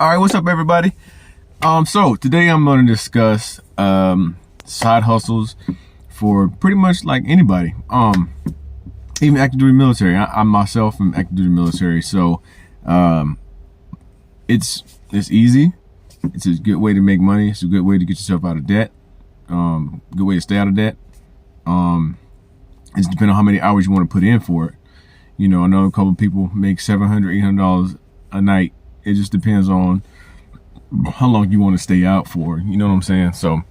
All right, what's up, everybody? So today I'm going to discuss side hustles for pretty much like anybody. Even active duty military. I myself am active duty military, so it's easy. It's a good way to make money. It's a good way to get yourself out of debt. Good way to stay out of debt. It's depending on how many hours you want to put in for it. You know, I know a couple of people make $700, $800 a night. It just depends on how long you want to stay out for. You know what I'm saying? So,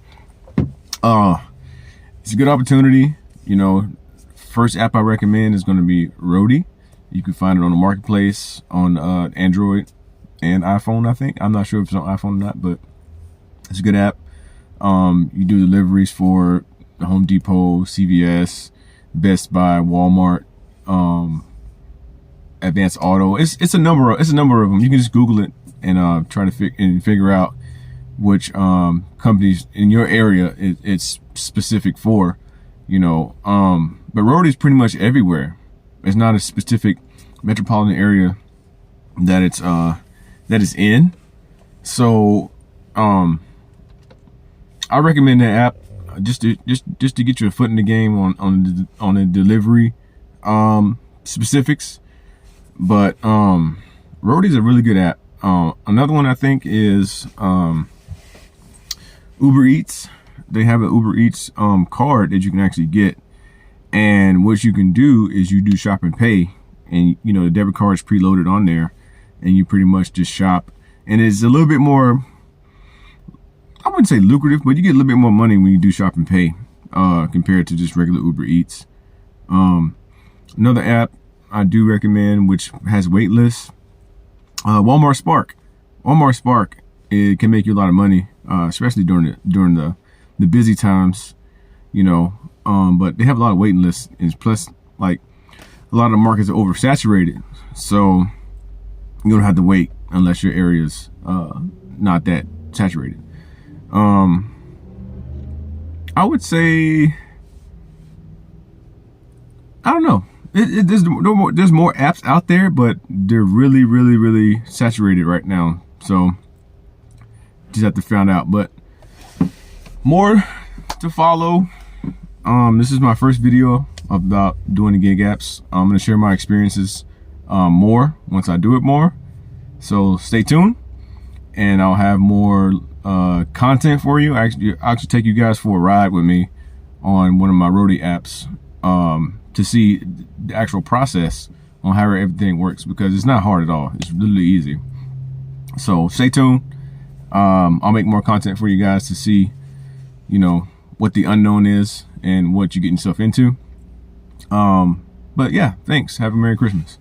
it's a good opportunity. You know, first app I recommend is going to be Roadie. You can find it on the marketplace on Android and iPhone, I think. I'm not sure if it's on iPhone or not, but it's a good app. You do deliveries for the Home Depot, CVS, Best Buy, Walmart, Advanced Auto. It's a number of them. You can just Google it and try to figure out which companies in your area it's specific for. You know, but Roadie is pretty much everywhere. It's not a specific metropolitan area that it's in. So I recommend that app just to get your foot in the game on the delivery specifics. But Roadie is a really good app. Another one I think is Uber Eats. They have an Uber Eats card that you can actually get, and what you can do is you do shop and pay, and you know the debit card is preloaded on there, and you pretty much just shop, and it's a little bit more, I wouldn't say lucrative, but you get a little bit more money when you do shop and pay compared to just regular Uber Eats. Another app I do recommend, which has wait lists, Walmart Spark. Walmart Spark, it can make you a lot of money, especially during the busy times, you know. But they have a lot of waiting lists, and plus, like, a lot of the markets are oversaturated, so you don't have to wait unless your area's not that saturated. I would say, I don't know. There's more apps out there, but they're really saturated right now. So just have to find out. But more to follow. This is my first video about doing the gig apps. I'm gonna share my experiences more once I do it more. So stay tuned, and I'll have more content for you. I'll actually take you guys for a ride with me on one of my Roadie apps to see the actual process on how everything works, because it's not hard at all. It's really easy. So stay tuned. I'll make more content for you guys to see, you know, what the unknown is and what you're getting yourself into. But yeah, thanks. Have a Merry Christmas.